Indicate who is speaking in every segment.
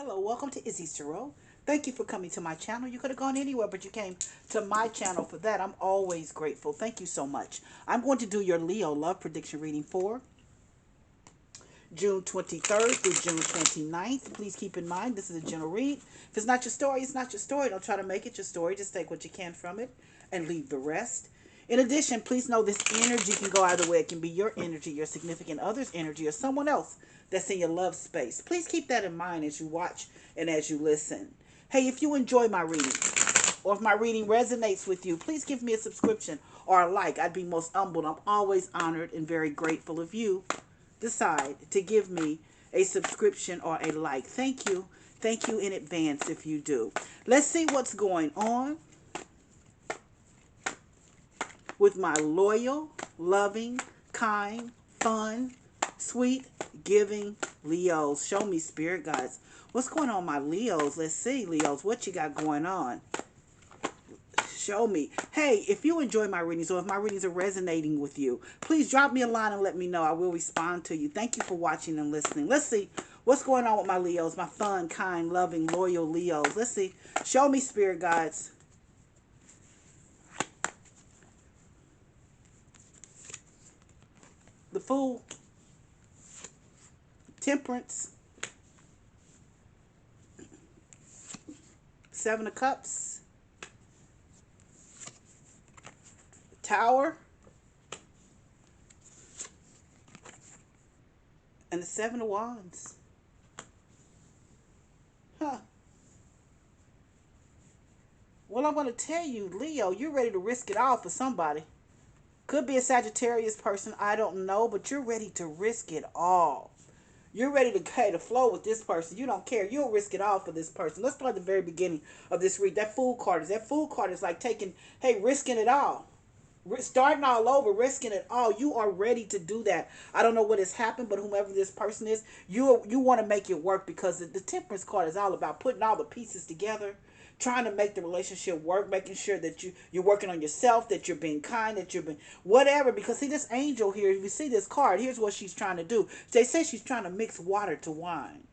Speaker 1: Hello, welcome to Izzy's Tarot. Thank you for coming to my channel. You could have gone anywhere, but you came to my channel for that. I'm always grateful. Thank you so much. I'm going to do your Leo love prediction reading for June 23rd through June 29th. Please keep in mind, this is a general read. If it's not your story, it's not your story. Don't try to make it your story. Just take what you can from it and leave the rest. In addition, please know this energy can go either way. It can be your energy, your significant other's energy, or someone else that's in your love space. Please keep that in mind as you watch and as you listen. Hey, if you enjoy my reading, or if my reading resonates with you, please give me a subscription or a like. I'd be most humbled. I'm always honored and very grateful if you decide to give me a subscription or a like. Thank you. Thank you in advance if you do. Let's see what's going on with my loyal, loving, kind, fun, sweet, giving Leos. Show me, spirit guides. What's going on, my Leos? Let's see, Leos, what you got going on? Show me. Hey, if you enjoy my readings or if my readings are resonating with you, please drop me a line and let me know. I will respond to you. Thank you for watching and listening. Let's see what's going on with my Leos, my fun, kind, loving, loyal Leos. Let's see. Show me, spirit guides. The Fool, Temperance, Seven of Cups, Tower, and the Seven of Wands. Huh. Well, I'm going to tell you, Leo, you're ready to risk it all for somebody. Could be a Sagittarius person, I don't know, but you're ready to risk it all. You're ready to flow with this person. You don't care. You'll risk it all for this person. Let's start at the very beginning of this read. That Fool card is like taking, risking it all. Starting all over, risking it all. You are ready to do that. I don't know what has happened, but whomever this person is, you want to make it work, because the Temperance card is all about putting all the pieces together, trying to make the relationship work, making sure that you're working on yourself, that you're being kind, that you're being whatever. Because see, this angel here, if you see this card, here's what she's trying to do. They say she's trying to mix water to wine.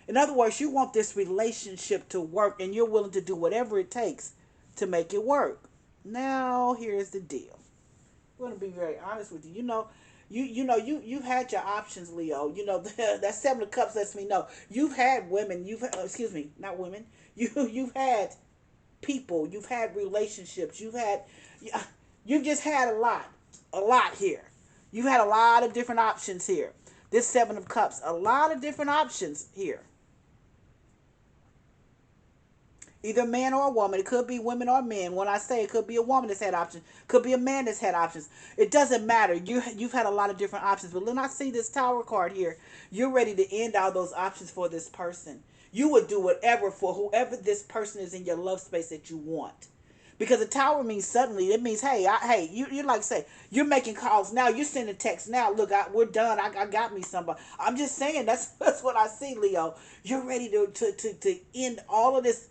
Speaker 1: In other words, you want this relationship to work, and you're willing to do whatever it takes to make it work. Now, here's the deal. I'm going to be very honest with you. You've had your options, Leo. That Seven of Cups lets me know you've had women. Excuse me, not women. You've had people. You've had relationships. You've just had a lot here. You've had a lot of different options here. This Seven of Cups, a lot of different options here. Either man or a woman. It could be women or men. When I say it could be a woman that's had options, could be a man that's had options. It doesn't matter. You've had a lot of different options. But when I see this Tower card here, you're ready to end all those options for this person. You would do whatever for whoever this person is in your love space that you want. Because the Tower means suddenly. It means, you like say, you're making calls now. You're sending texts now. Look, we're done. I got me somebody. I'm just saying, that's what I see, Leo. You're ready to end all of this,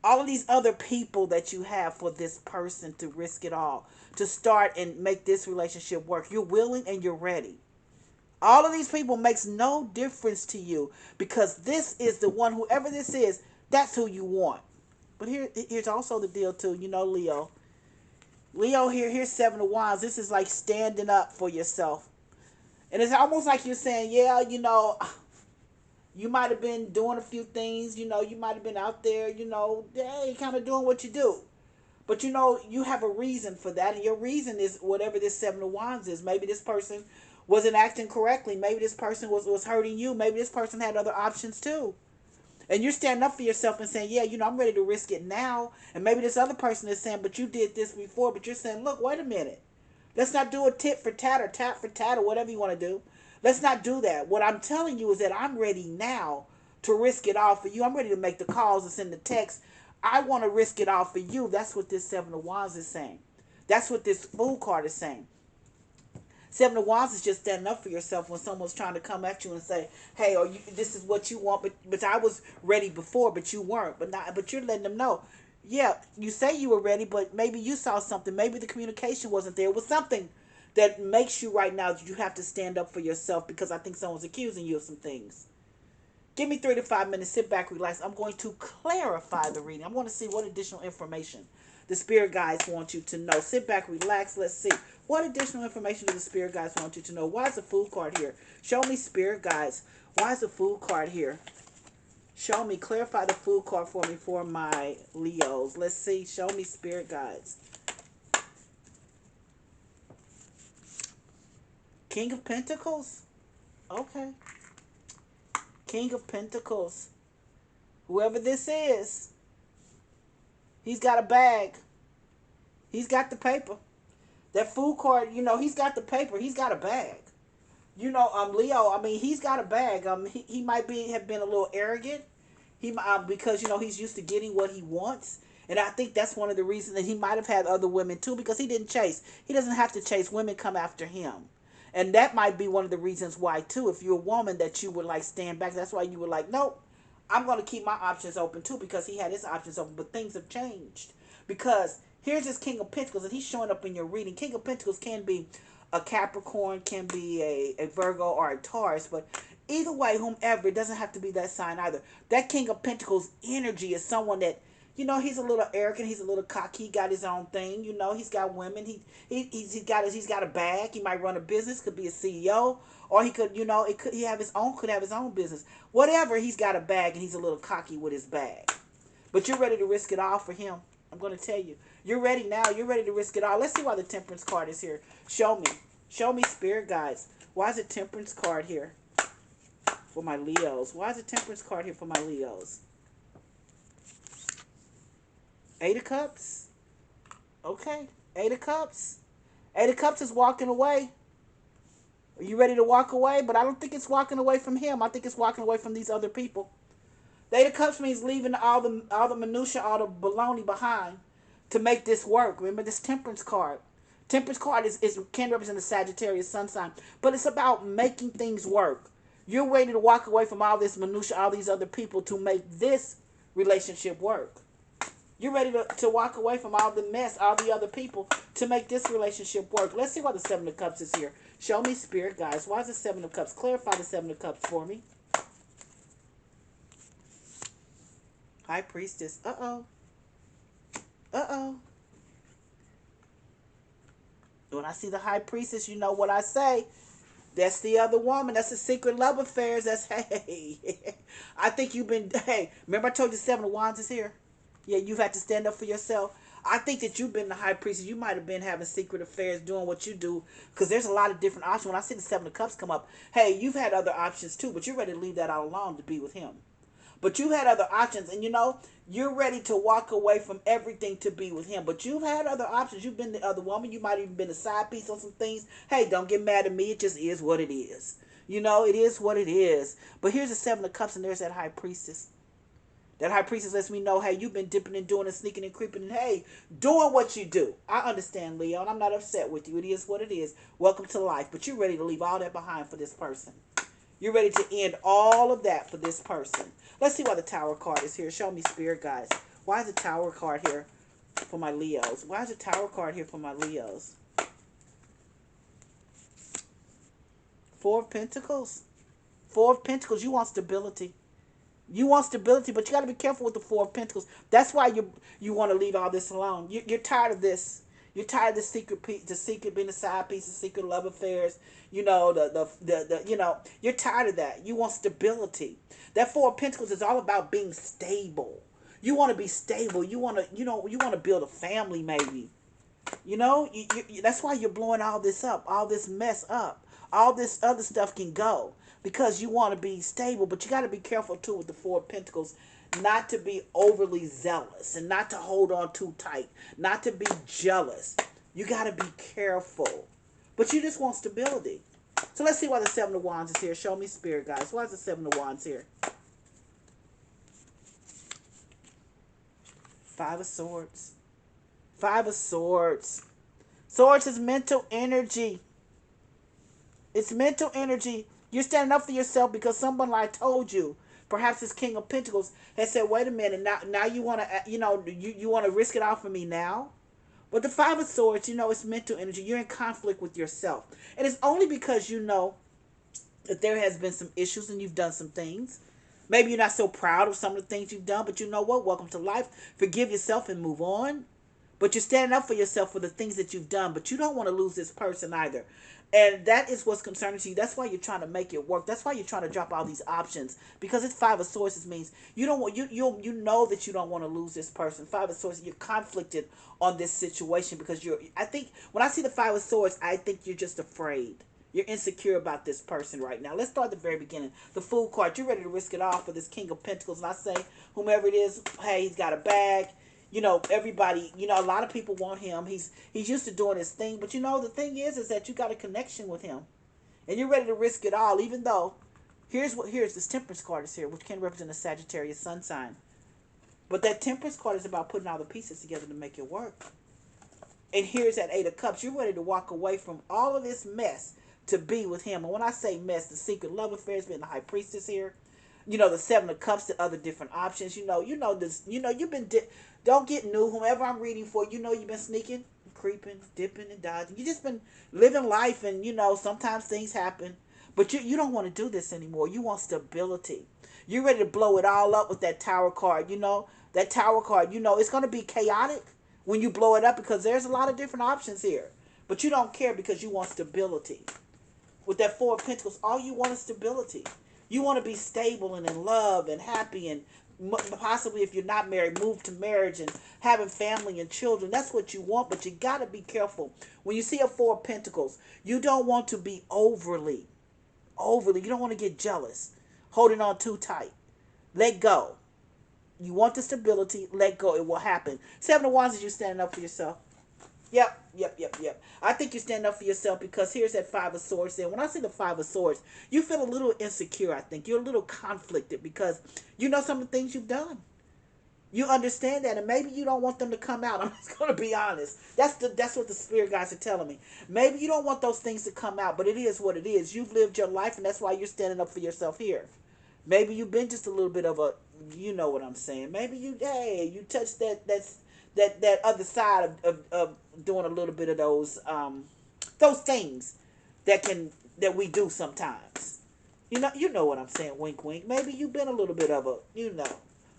Speaker 1: all of these other people that you have for this person, to risk it all, to start and make this relationship work. You're willing and you're ready. All of these people makes no difference to you, because this is the one, whoever this is, that's who you want. But here's also the deal too, Leo. Here's Seven of Wands. This is like standing up for yourself. And it's almost like you're saying, yeah, you might have been doing a few things, you might have been out there, kind of doing what you do. But you have a reason for that, and your reason is whatever this Seven of Wands is. Maybe this person wasn't acting correctly. Maybe this person was hurting you. Maybe this person had other options too. And you're standing up for yourself and saying, yeah, I'm ready to risk it now. And maybe this other person is saying, but you did this before. But you're saying, look, wait a minute. Let's not do a tit for tat or tat for tat or whatever you want to do. Let's not do that. What I'm telling you is that I'm ready now to risk it all for you. I'm ready to make the calls and send the text. I want to risk it all for you. That's what this Seven of Wands is saying. That's what this Fool card is saying. Seven of Wands is just standing up for yourself when someone's trying to come at you and say, hey, this is what you want, but I was ready before, but you weren't. But you're letting them know, yeah, you say you were ready, but maybe you saw something. Maybe the communication wasn't there. It was something that makes you right now that you have to stand up for yourself, because I think someone's accusing you of some things. Give me 3 to 5 minutes. Sit back, relax. I'm going to clarify the reading. I want to see what additional information the spirit guides want you to know. Sit back, relax. Let's see. What additional information do the spirit guides want you to know? Why is the Fool card here? Show me, spirit guides. Why is the Fool card here? Show me. Clarify the Fool card for me for my Leos. Let's see. Show me, spirit guides. King of Pentacles. Okay. King of Pentacles. Whoever this is, he's got a bag. He's got the paper. That Fool card, you know, he's got the paper. He's got a bag. You know, Leo, I mean, he's got a bag. He might have been a little arrogant. Because, you know, he's used to getting what he wants. And I think that's one of the reasons that he might have had other women too, because he didn't chase. He doesn't have to chase. Women come after him. And that might be one of the reasons why too, if you're a woman, that you would like stand back. That's why you were like, nope, I'm going to keep my options open too, because he had his options open. But things have changed. Because here's this King of Pentacles, and he's showing up in your reading. King of Pentacles can be a Capricorn, can be a Virgo, or a Taurus, but either way, whomever, it doesn't have to be that sign either. That King of Pentacles energy is someone that, you know, he's a little arrogant, he's a little cocky, he got his own thing, you know, he's got women, he's got a bag, he might run a business, could be a CEO, or he could, you know, could have his own business. Whatever, he's got a bag and he's a little cocky with his bag. But you're ready to risk it all for him. I'm going to tell you. You're ready now. You're ready to risk it all. Let's see why the Temperance card is here. Show me. Show me, spirit guides. Why is the Temperance card here for my Leos? Why is the Temperance card here for my Leos? 8 of Cups. Okay. 8 of Cups. 8 of Cups is walking away. Are you ready to walk away? But I don't think it's walking away from him. I think it's walking away from these other people. The 8 of Cups means leaving all the minutia, all the baloney behind to make this work. Remember this Temperance card. Temperance card can represent the Sagittarius sun sign, but it's about making things work. You're ready to walk away from all this minutia, all these other people to make this relationship work. You're ready to walk away from all the mess, all the other people to make this relationship work. Let's see why the 7 of Cups is here. Show me, spirit guys. Why is the 7 of Cups? Clarify the 7 of Cups for me. High Priestess. Uh-oh. Uh-oh. When I see the High Priestess, you know what I say. That's the other woman. That's the secret love affairs. That's, hey. I think you've been, hey. Remember I told you 7 of Wands is here? Yeah, you've had to stand up for yourself. I think that you've been the High Priestess. You might have been having secret affairs, doing what you do. Because there's a lot of different options. When I see the 7 of Cups come up, hey, you've had other options too. But you're ready to leave that all alone to be with him. But you had other options, and you know, you're ready to walk away from everything to be with him. But you've had other options. You've been the other woman. You might even been a side piece on some things. Hey, don't get mad at me. It just is what it is. You know, it is what it is. But here's the 7 of Cups, and there's that High Priestess. That High Priestess lets me know, hey, you've been dipping and doing and sneaking and creeping and, hey, doing what you do. I understand, Leo, and I'm not upset with you. It is what it is. Welcome to life. But you're ready to leave all that behind for this person. You're ready to end all of that for this person. Let's see why the Tower card is here. Show me, spirit guys. Why is the Tower card here for my Leos? Why is the Tower card here for my Leos? 4 of Pentacles. 4 of Pentacles. You want stability. You want stability, but you got to be careful with the 4 of Pentacles. That's why you want to leave all this alone. You're tired of this. You're tired of the secret being the side piece, the secret love affairs. You know, you know, you're tired of that. You want stability. That 4 of Pentacles is all about being stable. You want to be stable. You want to, you know, you want to build a family, maybe. You know, that's why you're blowing all this up, all this mess up. All this other stuff can go because you want to be stable, but you got to be careful too with the 4 of Pentacles. Not to be overly zealous and not to hold on too tight, not to be jealous. You got to be careful, but you just want stability. So let's see why the 7 of Wands is here. Show me, spirit guys. Why is the 7 of Wands here? 5 of Swords. 5 of Swords. Swords is mental energy. It's mental energy. You're standing up for yourself because someone like told you. Perhaps this King of Pentacles has said, wait a minute, now you want to, you know, you want to risk it all for me now? But the 5 of Swords, you know, it's mental energy. You're in conflict with yourself. And it's only because you know that there has been some issues and you've done some things. Maybe you're not so proud of some of the things you've done, but you know what? Welcome to life. Forgive yourself and move on. But you're standing up for yourself for the things that you've done, but you don't want to lose this person either. And that is what's concerning to you. That's why you're trying to make it work. That's why you're trying to drop all these options. Because it's five of swords means you don't want you know that you don't want to lose this person. Five of swords, you're conflicted on this situation because I think when I see the five of swords, I think you're just afraid. You're insecure about this person right now. Let's start at the very beginning. The Fool card. You're ready to risk it all for this King of Pentacles. And I say, whomever it is, hey, he's got a bag. You know, everybody, you know, a lot of people want him. He's used to doing his thing. But, you know, the thing is that you got a connection with him. And you're ready to risk it all, even though, here's this Temperance card is here, which can represent a Sagittarius sun sign. But that Temperance card is about putting all the pieces together to make it work. And here's that Eight of Cups. You're ready to walk away from all of this mess to be with him. And when I say mess, the secret love affairs, being the High Priestess here. You know, the Seven of Cups, the other different options. You know this. You know, you've been. Don't get new. Whomever I'm reading for, you know, you've been sneaking, creeping, dipping, and dodging. You just been living life, and you know, sometimes things happen, but you don't want to do this anymore. You want stability. You're ready to blow it all up with that Tower card. You know, that Tower card. You know, it's going to be chaotic when you blow it up because there's a lot of different options here, but you don't care because you want stability. With that Four of Pentacles, all you want is stability. You want to be stable and in love and happy and possibly, if you're not married, move to marriage and having family and children. That's what you want, but you got to be careful. When you see a Four of Pentacles, you don't want to be overly. You don't want to get jealous, holding on too tight. Let go. You want the stability, let go. It will happen. Seven of Wands is you standing up for yourself. Yep. I think you're standing up for yourself because here's that Five of Swords. And when I see the Five of Swords, you feel a little insecure, I think. You're a little conflicted because you know some of the things you've done. You understand that, and maybe you don't want them to come out. I'm just going to be honest. That's what the spirit guides are telling me. Maybe you don't want those things to come out, but it is what it is. You've lived your life, and that's why you're standing up for yourself here. Maybe you've been just a little bit of a, you know what I'm saying. Maybe you touched that other side of doing a little bit of those things that we do sometimes. You know what I'm saying. Wink, wink. Maybe you've been a little bit of a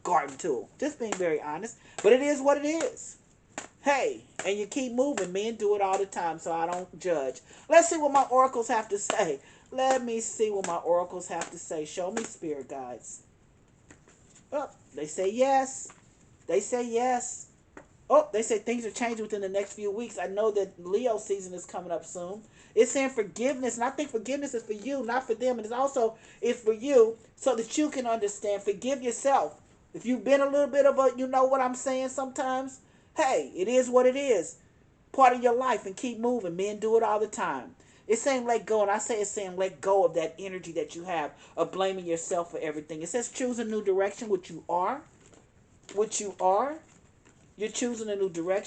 Speaker 1: garden tool. Just being very honest, but it is what it is. Hey, and you keep moving. Men do it all the time, so I don't judge. Let's see what my oracles have to say. Let me see what my oracles have to say. Show me, spirit guides. Oh, they say yes. They say yes. Oh, they say things are changing within the next few weeks. I know that Leo season is coming up soon. It's saying forgiveness, and I think forgiveness is for you, not for them. And it's for you so that you can understand. Forgive yourself. If you've been a little bit of a, you know what I'm saying sometimes? Hey, it is what it is. Part of your life, and keep moving. Men do it all the time. It's saying let go, and I say it's saying let go of that energy that you have of blaming yourself for everything. It says choose a new direction, which you are. Which you are. You're choosing a new direction.